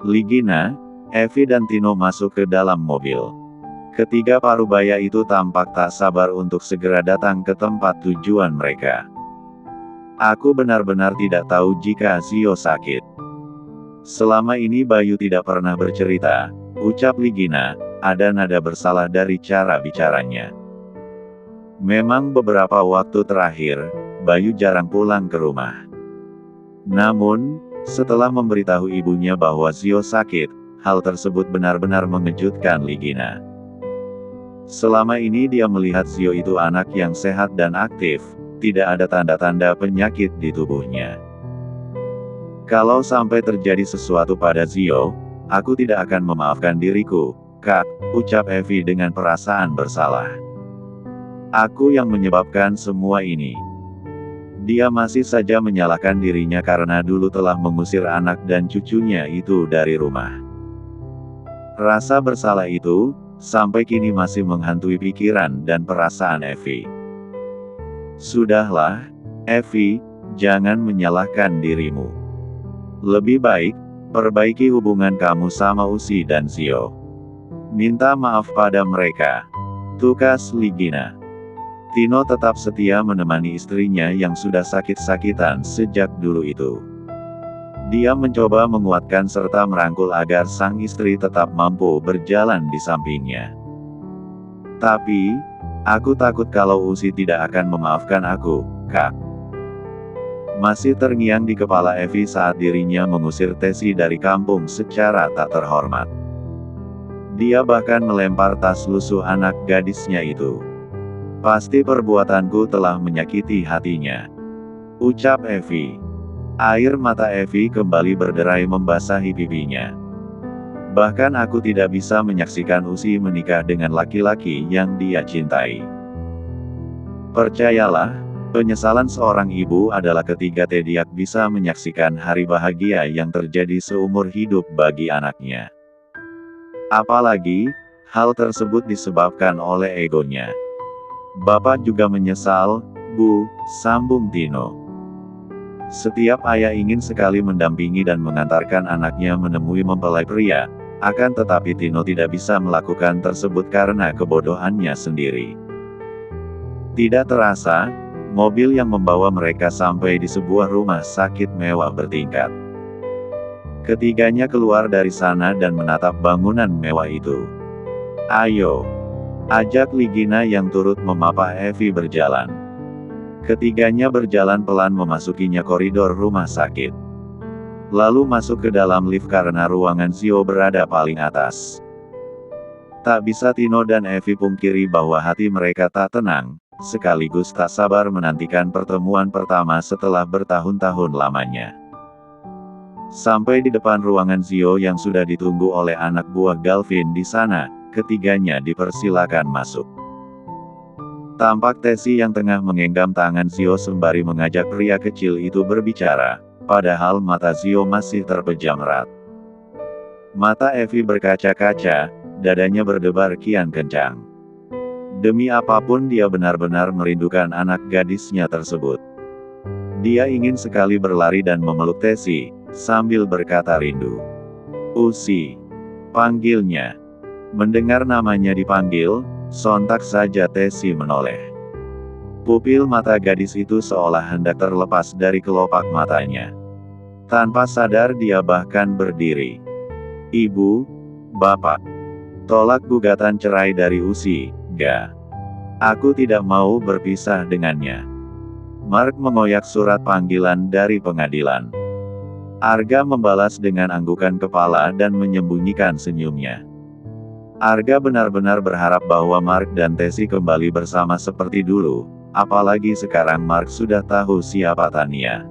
Ligina, Evi dan Tino masuk ke dalam mobil. Ketiga parubaya itu tampak tak sabar untuk segera datang ke tempat tujuan mereka. Aku benar-benar tidak tahu jika Zio sakit. Selama ini Bayu tidak pernah bercerita, ucap Ligina, ada nada bersalah dari cara bicaranya. Memang beberapa waktu terakhir, Bayu jarang pulang ke rumah. Namun, setelah memberitahu ibunya bahwa Zio sakit, hal tersebut benar-benar mengejutkan Ligina. Selama ini dia melihat Zio itu anak yang sehat dan aktif, tidak ada tanda-tanda penyakit di tubuhnya. Kalau sampai terjadi sesuatu pada Zio, aku tidak akan memaafkan diriku, Kak, ucap Evi dengan perasaan bersalah. Aku yang menyebabkan semua ini. Dia masih saja menyalahkan dirinya karena dulu telah mengusir anak dan cucunya itu dari rumah. Rasa bersalah itu, sampai kini masih menghantui pikiran dan perasaan Evi. Sudahlah, Evi, jangan menyalahkan dirimu. Lebih baik, perbaiki hubungan kamu sama Usi dan Zio. Minta maaf pada mereka. Tukas Ligina. Tino tetap setia menemani istrinya yang sudah sakit-sakitan sejak dulu itu. Dia mencoba menguatkan serta merangkul agar sang istri tetap mampu berjalan di sampingnya. Tapi, aku takut kalau Usi tidak akan memaafkan aku, Kak. Masih terngiang di kepala Evi saat dirinya mengusir Tesi dari kampung secara tak terhormat. Dia bahkan melempar tas lusuh anak gadisnya itu. Pasti perbuatanku telah menyakiti hatinya, ucap Evi. Air mata Evi kembali berderai membasahi pipinya. Bahkan aku tidak bisa menyaksikan Usi menikah dengan laki-laki yang dia cintai. Percayalah, penyesalan seorang ibu adalah ketika tidak bisa menyaksikan hari bahagia yang terjadi seumur hidup bagi anaknya. Apalagi, hal tersebut disebabkan oleh egonya. Bapak juga menyesal, Bu, sambung Tino. Setiap ayah ingin sekali mendampingi dan mengantarkan anaknya menemui mempelai pria, akan tetapi Tino tidak bisa melakukan tersebut karena kebodohannya sendiri. Tidak terasa, mobil yang membawa mereka sampai di sebuah rumah sakit mewah bertingkat. Ketiganya keluar dari sana dan menatap bangunan mewah itu. Ayo, ajak Ligina yang turut memapa Evi berjalan. Ketiganya berjalan pelan memasukinya koridor rumah sakit. Lalu masuk ke dalam lift karena ruangan Zio berada paling atas. Tak bisa Tino dan Evi pungkiri bahwa hati mereka tak tenang, sekaligus tak sabar menantikan pertemuan pertama setelah bertahun-tahun lamanya. Sampai di depan ruangan Zio yang sudah ditunggu oleh anak buah Galvin di sana, ketiganya dipersilakan masuk. Tampak Tesi yang tengah menggenggam tangan Zio sembari mengajak pria kecil itu berbicara, padahal mata Zio masih terpejam erat. Mata Evi berkaca-kaca, dadanya berdebar kian kencang. Demi apapun dia benar-benar merindukan anak gadisnya tersebut. Dia ingin sekali berlari dan memeluk Tesi, sambil berkata rindu. Usi, panggilnya. Mendengar namanya dipanggil, sontak saja Tesi menoleh. Pupil mata gadis itu seolah hendak terlepas dari kelopak matanya. Tanpa sadar dia bahkan berdiri. Ibu, Bapak, tolak gugatan cerai dari Usi, Ga. Aku tidak mau berpisah dengannya. Mark mengoyak surat panggilan dari pengadilan. Arga membalas dengan anggukan kepala dan menyembunyikan senyumnya. Arga benar-benar berharap bahwa Mark dan Tesi kembali bersama seperti dulu, apalagi sekarang Mark sudah tahu siapa Tania.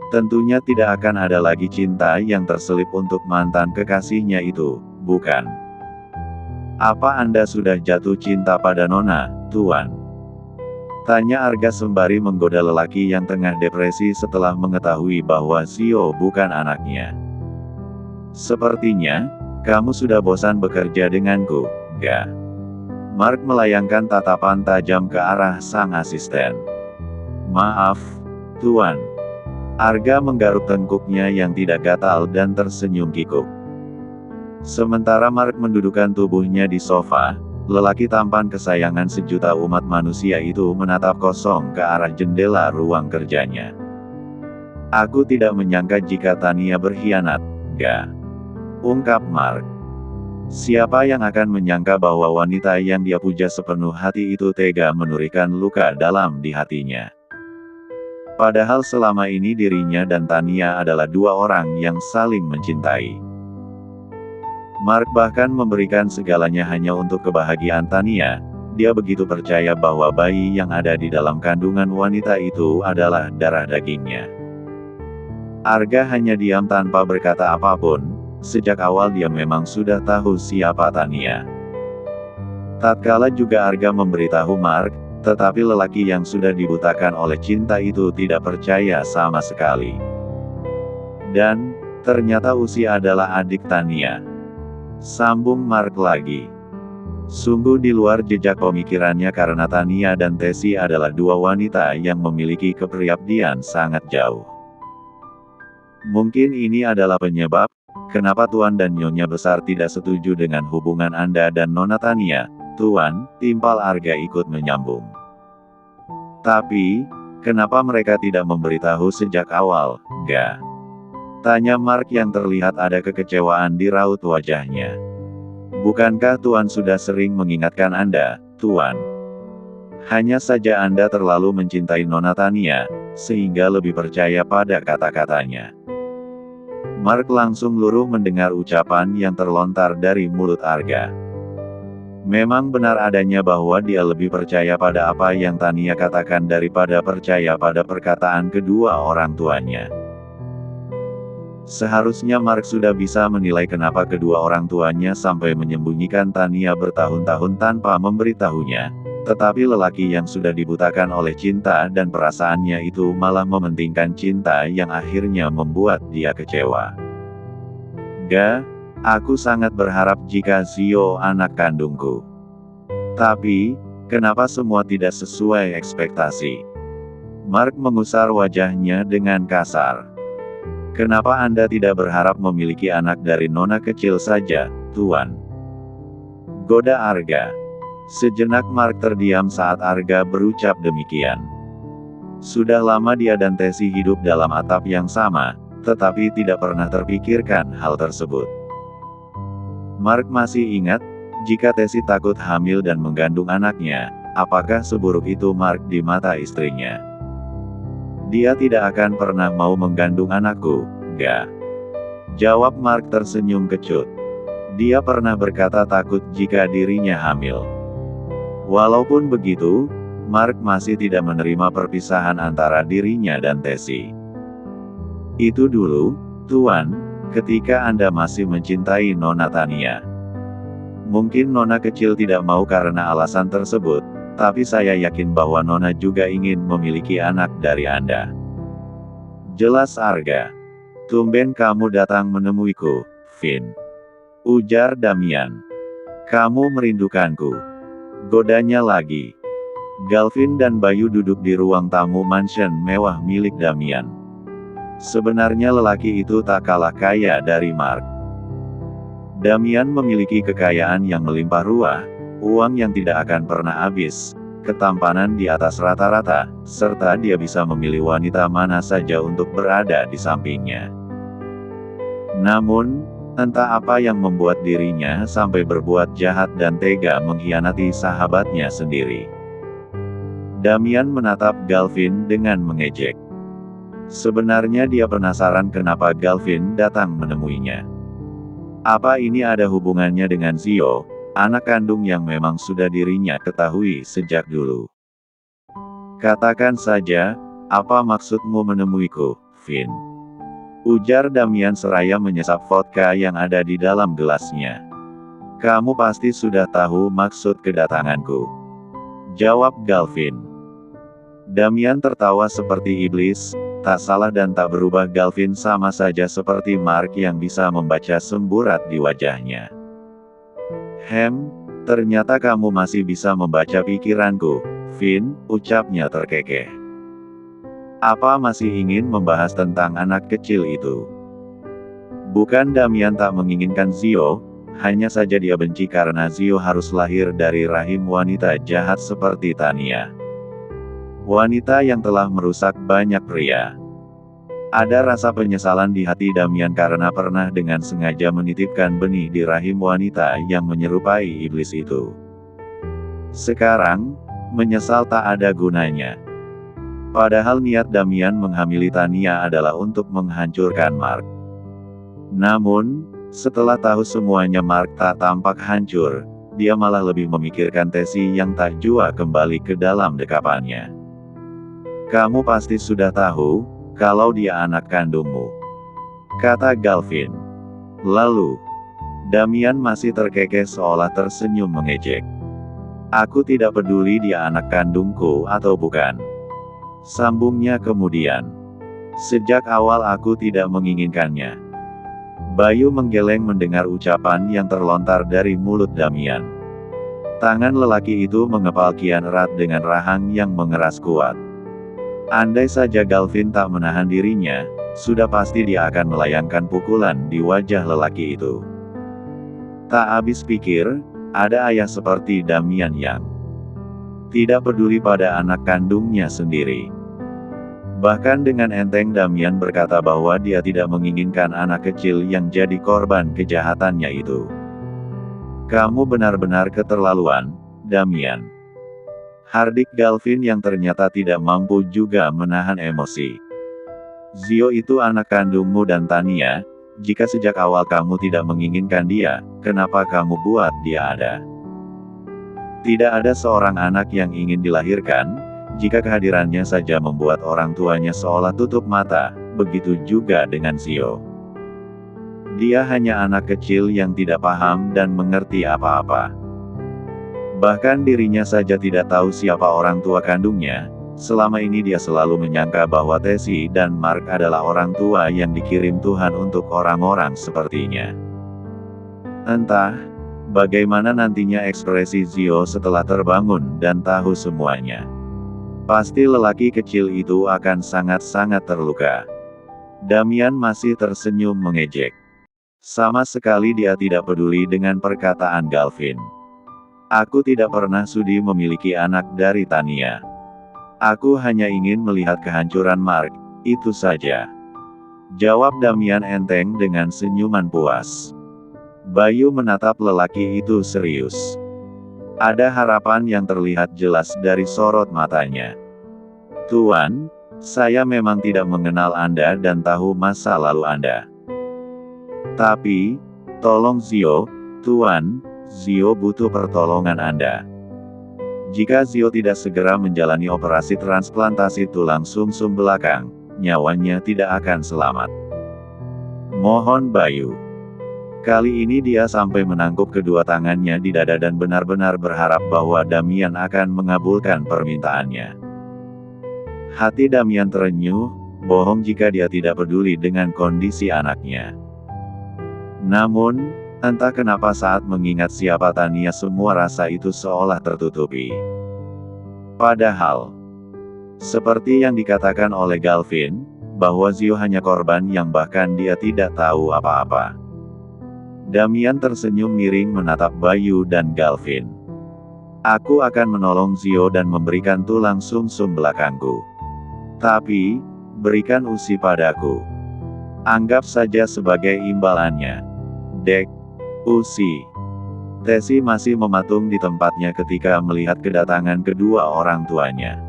Tentunya tidak akan ada lagi cinta yang terselip untuk mantan kekasihnya itu, bukan? Apa Anda sudah jatuh cinta pada Nona, Tuan? Tanya Arga sembari menggoda lelaki yang tengah depresi setelah mengetahui bahwa Zio bukan anaknya. Sepertinya, kamu sudah bosan bekerja denganku, Ga. Mark melayangkan tatapan tajam ke arah sang asisten. Maaf, Tuan. Arga menggaruk tengkuknya yang tidak gatal dan tersenyum kikuk. Sementara Mark mendudukkan tubuhnya di sofa, lelaki tampan kesayangan sejuta umat manusia itu menatap kosong ke arah jendela ruang kerjanya. Aku tidak menyangka jika Tania berkhianat, Ga, ungkap Mark. Siapa yang akan menyangka bahwa wanita yang dia puja sepenuh hati itu tega menurikan luka dalam di hatinya. Padahal selama ini dirinya dan Tania adalah dua orang yang saling mencintai. Mark bahkan memberikan segalanya hanya untuk kebahagiaan Tania. Dia begitu percaya bahwa bayi yang ada di dalam kandungan wanita itu adalah darah dagingnya. Arga hanya diam tanpa berkata apapun. Sejak awal dia memang sudah tahu siapa Tania. Tatkala juga Arga memberitahu Mark, tetapi lelaki yang sudah dibutakan oleh cinta itu tidak percaya sama sekali. Dan, ternyata Usi adalah adik Tania. Sambung Mark lagi. Sungguh di luar jejak pemikirannya karena Tania dan Tesi adalah dua wanita yang memiliki kepribadian sangat jauh. Mungkin ini adalah penyebab, kenapa Tuan dan Nyonya Besar tidak setuju dengan hubungan Anda dan Nona Tania, Tuan, timpal Arga ikut menyambung. Tapi, kenapa mereka tidak memberitahu sejak awal, Ga? Tanya Mark yang terlihat ada kekecewaan di raut wajahnya. Bukankah Tuan sudah sering mengingatkan Anda, Tuan? Hanya saja Anda terlalu mencintai Nona Tania, sehingga lebih percaya pada kata-katanya. Mark langsung luruh mendengar ucapan yang terlontar dari mulut Arga. Memang benar adanya bahwa dia lebih percaya pada apa yang Tania katakan daripada percaya pada perkataan kedua orang tuanya. Seharusnya Mark sudah bisa menilai kenapa kedua orang tuanya sampai menyembunyikan Tania bertahun-tahun tanpa memberitahunya. Tetapi lelaki yang sudah dibutakan oleh cinta dan perasaannya itu malah mementingkan cinta yang akhirnya membuat dia kecewa. Ga, aku sangat berharap jika Zio anak kandungku. Tapi, kenapa semua tidak sesuai ekspektasi? Mark mengusar wajahnya dengan kasar. Kenapa Anda tidak berharap memiliki anak dari nona kecil saja, Tuan? Goda Arga. Sejenak Mark terdiam saat Arga berucap demikian. Sudah lama dia dan Tesi hidup dalam atap yang sama, tetapi tidak pernah terpikirkan hal tersebut. Mark masih ingat, jika Tesi takut hamil dan menggandung anaknya, apakah seburuk itu Mark di mata istrinya? Dia tidak akan pernah mau menggandung anakku, Ga. Jawab Mark tersenyum kecut. Dia pernah berkata takut jika dirinya hamil. Walaupun begitu, Mark masih tidak menerima perpisahan antara dirinya dan Tesi. Itu dulu, Tuan, ketika Anda masih mencintai Nona Tania. Mungkin Nona kecil tidak mau karena alasan tersebut, tapi saya yakin bahwa Nona juga ingin memiliki anak dari Anda. Jelas Arga. Tumben kamu datang menemuiku, Finn. Ujar Damian. Kamu merindukanku. Godanya lagi. Galvin dan Bayu duduk di ruang tamu mansion mewah milik Damian. Sebenarnya lelaki itu tak kalah kaya dari Mark. Damian memiliki kekayaan yang melimpah ruah, uang yang tidak akan pernah habis, ketampanan di atas rata-rata, serta dia bisa memilih wanita mana saja untuk berada di sampingnya. Namun, entah apa yang membuat dirinya sampai berbuat jahat dan tega mengkhianati sahabatnya sendiri. Damian menatap Galvin dengan mengejek. Sebenarnya dia penasaran kenapa Galvin datang menemuinya. Apa ini ada hubungannya dengan Zio, anak kandung yang memang sudah dirinya ketahui sejak dulu? Katakan saja, apa maksudmu menemuiku, Finn? Ujar Damian seraya menyesap vodka yang ada di dalam gelasnya. Kamu pasti sudah tahu maksud kedatanganku. Jawab Galvin. Damian tertawa seperti iblis, tak salah dan tak berubah. Galvin sama saja seperti Mark yang bisa membaca semburat di wajahnya. Ternyata kamu masih bisa membaca pikiranku, Finn, ucapnya terkekeh. Apa masih ingin membahas tentang anak kecil itu? Bukan Damian tak menginginkan Zio, hanya saja dia benci karena Zio harus lahir dari rahim wanita jahat seperti Tania. Wanita yang telah merusak banyak pria. Ada rasa penyesalan di hati Damian karena pernah dengan sengaja menitipkan benih di rahim wanita yang menyerupai iblis itu. Sekarang, menyesal tak ada gunanya. Padahal niat Damian menghamili Tania adalah untuk menghancurkan Mark. Namun, setelah tahu semuanya Mark tak tampak hancur, dia malah lebih memikirkan Tesi yang tak jua kembali ke dalam dekapannya. Kamu pasti sudah tahu, kalau dia anak kandungmu, kata Galvin. Lalu, Damian masih terkekeh seolah tersenyum mengejek. Aku tidak peduli dia anak kandungku atau bukan, sambungnya kemudian. Sejak awal aku tidak menginginkannya. Bayu menggeleng mendengar ucapan yang terlontar dari mulut Damian. Tangan lelaki itu mengepal kian erat dengan rahang yang mengeras kuat. Andai saja Galvin tak menahan dirinya, sudah pasti dia akan melayangkan pukulan di wajah lelaki itu. Tak habis pikir, ada ayah seperti Damian yang tidak peduli pada anak kandungnya sendiri. Bahkan dengan enteng Damian berkata bahwa dia tidak menginginkan anak kecil yang jadi korban kejahatannya itu. Kamu benar-benar keterlaluan, Damian. Hardik Galvin yang ternyata tidak mampu juga menahan emosi. Zio itu anak kandungmu dan Tania, jika sejak awal kamu tidak menginginkan dia, kenapa kamu buat dia ada? Tidak ada seorang anak yang ingin dilahirkan, jika kehadirannya saja membuat orang tuanya seolah tutup mata, begitu juga dengan Zio. Dia hanya anak kecil yang tidak paham dan mengerti apa-apa. Bahkan dirinya saja tidak tahu siapa orang tua kandungnya. Selama ini dia selalu menyangka bahwa Tesi dan Mark adalah orang tua yang dikirim Tuhan untuk orang-orang sepertinya. Entah bagaimana nantinya ekspresi Zio setelah terbangun dan tahu semuanya. Pasti lelaki kecil itu akan sangat-sangat terluka. Damian masih tersenyum mengejek. Sama sekali dia tidak peduli dengan perkataan Galvin. Aku tidak pernah sudi memiliki anak dari Tania. Aku hanya ingin melihat kehancuran Mark, itu saja. Jawab Damian enteng dengan senyuman puas. Bayu menatap lelaki itu serius. Ada harapan yang terlihat jelas dari sorot matanya. Tuan, saya memang tidak mengenal Anda dan tahu masa lalu Anda. Tapi, tolong Zio, Tuan, Zio butuh pertolongan Anda. Jika Zio tidak segera menjalani operasi transplantasi tulang sumsum belakang, nyawanya tidak akan selamat. Mohon Bayu. Kali ini dia sampai menangkup kedua tangannya di dada dan benar-benar berharap bahwa Damian akan mengabulkan permintaannya. Hati Damian terenyuh, bohong jika dia tidak peduli dengan kondisi anaknya. Namun, entah kenapa saat mengingat siapa Tania semua rasa itu seolah tertutupi. Padahal, seperti yang dikatakan oleh Galvin, bahwa Zio hanya korban yang bahkan dia tidak tahu apa-apa. Damian tersenyum miring menatap Bayu dan Galvin. Aku akan menolong Zio dan memberikan tulang sumsum belakangku. Tapi, berikan Usi padaku. Anggap saja sebagai imbalannya. Dek, Usi. Tesi masih mematung di tempatnya ketika melihat kedatangan kedua orang tuanya.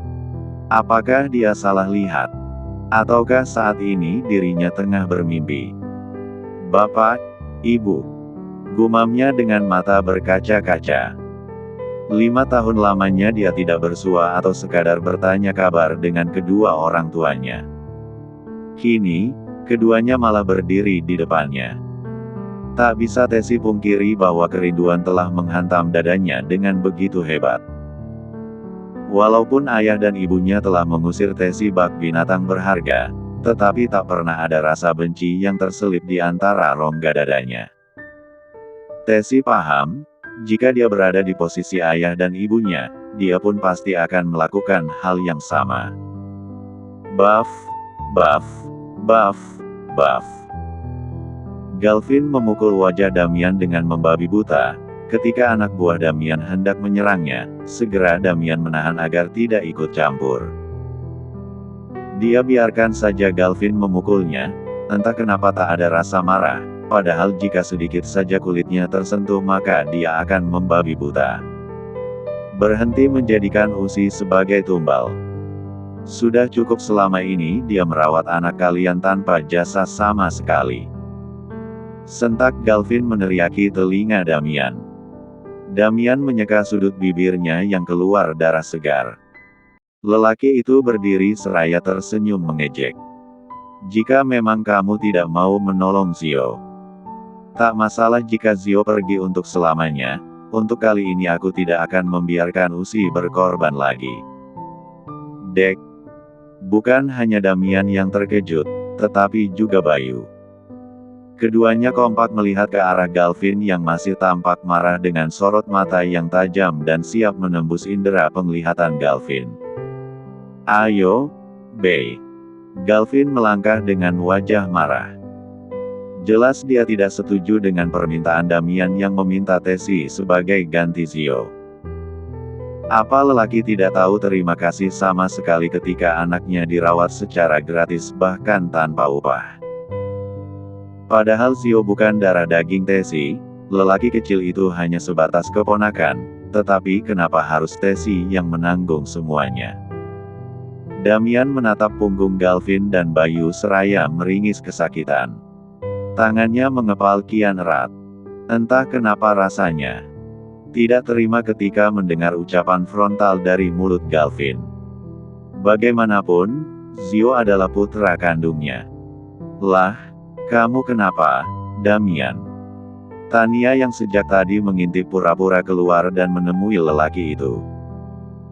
Apakah dia salah lihat? Ataukah saat ini dirinya tengah bermimpi? Bapak, Ibu, gumamnya dengan mata berkaca-kaca. 5 tahun lamanya dia tidak bersua atau sekadar bertanya kabar dengan kedua orang tuanya. Kini, keduanya malah berdiri di depannya. Tak bisa Tesi pungkiri bahwa kerinduan telah menghantam dadanya dengan begitu hebat. Walaupun ayah dan ibunya telah mengusir Tesi bak binatang berharga, tetapi tak pernah ada rasa benci yang terselip di antara rongga dadanya. Tesi paham, jika dia berada di posisi ayah dan ibunya, dia pun pasti akan melakukan hal yang sama. Buff, buff, buff, buff. Galvin memukul wajah Damian dengan membabi buta. Ketika anak buah Damian hendak menyerangnya, segera Damian menahan agar tidak ikut campur. Dia biarkan saja Galvin memukulnya, entah kenapa tak ada rasa marah, padahal jika sedikit saja kulitnya tersentuh maka dia akan membabi buta. Berhenti menjadikan Uzi sebagai tumbal. Sudah cukup selama ini dia merawat anak kalian tanpa jasa sama sekali. Sentak Galvin meneriaki telinga Damian. Damian menyeka sudut bibirnya yang keluar darah segar. Lelaki itu berdiri seraya tersenyum mengejek. Jika memang kamu tidak mau menolong Zio, tak masalah jika Zio pergi untuk selamanya, untuk kali ini aku tidak akan membiarkan Uzi berkorban lagi. Dek. Bukan hanya Damian yang terkejut, tetapi juga Bayu. Keduanya kompak melihat ke arah Galvin yang masih tampak marah dengan sorot mata yang tajam dan siap menembus indera penglihatan Galvin. Ayo, Bay. Galvin melangkah dengan wajah marah. Jelas dia tidak setuju dengan permintaan Damian yang meminta Tesi sebagai ganti Zio. Apa lelaki tidak tahu terima kasih sama sekali ketika anaknya dirawat secara gratis bahkan tanpa upah. Padahal Zio bukan darah daging Tesi, lelaki kecil itu hanya sebatas keponakan, tetapi kenapa harus Tesi yang menanggung semuanya? Damian menatap punggung Galvin dan Bayu seraya meringis kesakitan. Tangannya mengepal kian erat. Entah kenapa rasanya tidak terima ketika mendengar ucapan frontal dari mulut Galvin. Bagaimanapun, Zio adalah putra kandungnya. Lah, kamu kenapa, Damian? Tania yang sejak tadi mengintip pura-pura keluar dan menemui lelaki itu.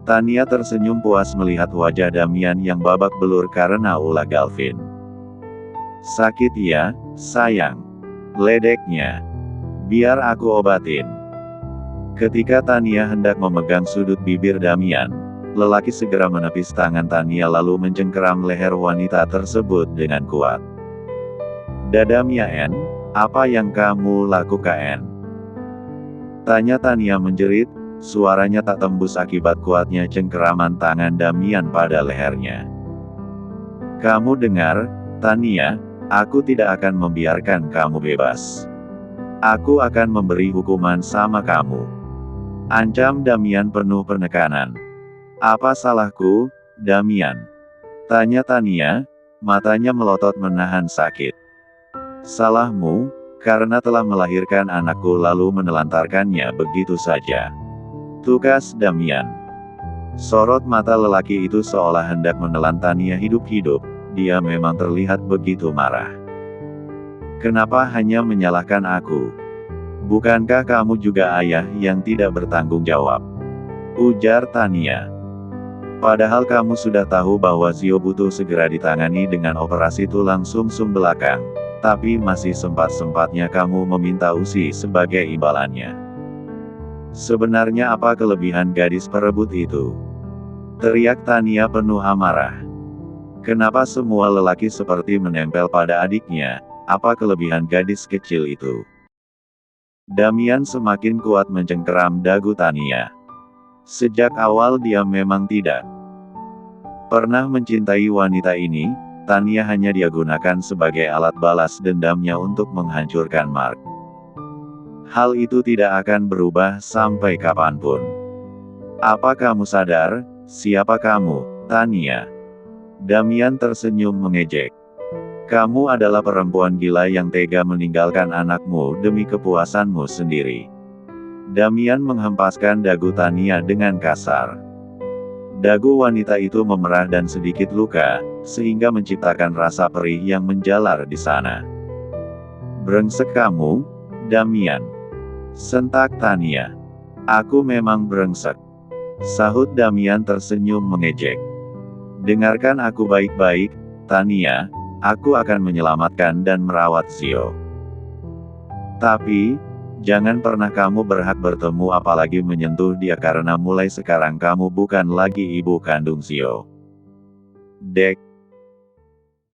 Tania tersenyum puas melihat wajah Damian yang babak belur karena ulah Galvin. Sakit ya, sayang. Ledeknya. Biar aku obatin. Ketika Tania hendak memegang sudut bibir Damian, lelaki segera menepis tangan Tania lalu mencengkeram leher wanita tersebut dengan kuat. Dadamnya, apa yang kamu lakukan? Tanya Tania menjerit, suaranya tak tembus akibat kuatnya cengkeraman tangan Damian pada lehernya. Kamu dengar, Tania, aku tidak akan membiarkan kamu bebas. Aku akan memberi hukuman sama kamu. Ancam Damian penuh penekanan. Apa salahku, Damian? Tanya Tania, matanya melotot menahan sakit. Salahmu, karena telah melahirkan anakku lalu menelantarkannya begitu saja. Tukas Damian. Sorot mata lelaki itu seolah hendak menelan Tania hidup-hidup, dia memang terlihat begitu marah. Kenapa hanya menyalahkan aku? Bukankah kamu juga ayah yang tidak bertanggung jawab? Ujar Tania. Padahal kamu sudah tahu bahwa Zio butuh segera ditangani dengan operasi tulang sumsum belakang. Tapi masih sempat-sempatnya kamu meminta Uzi sebagai imbalannya. Sebenarnya apa kelebihan gadis perebut itu? Teriak Tania penuh amarah. Kenapa semua lelaki seperti menempel pada adiknya? Apa kelebihan gadis kecil itu? Damian semakin kuat mencengkeram dagu Tania. Sejak awal dia memang tidak pernah mencintai wanita ini. Tania hanya dia gunakan sebagai alat balas dendamnya untuk menghancurkan Mark. Hal itu tidak akan berubah sampai kapanpun. Apa kamu sadar, siapa kamu, Tania? Damian tersenyum mengejek. Kamu adalah perempuan gila yang tega meninggalkan anakmu demi kepuasanmu sendiri. Damian menghempaskan dagu Tania dengan kasar. Dagu wanita itu memerah dan sedikit luka, sehingga menciptakan rasa perih yang menjalar di sana. Brengsek kamu, Damian. Sentak Tania. Aku memang brengsek. Sahut Damian tersenyum mengejek. Dengarkan aku baik-baik, Tania, aku akan menyelamatkan dan merawat Zio. Tapi, jangan pernah kamu berhak bertemu apalagi menyentuh dia karena mulai sekarang kamu bukan lagi ibu kandung Zio. Dek.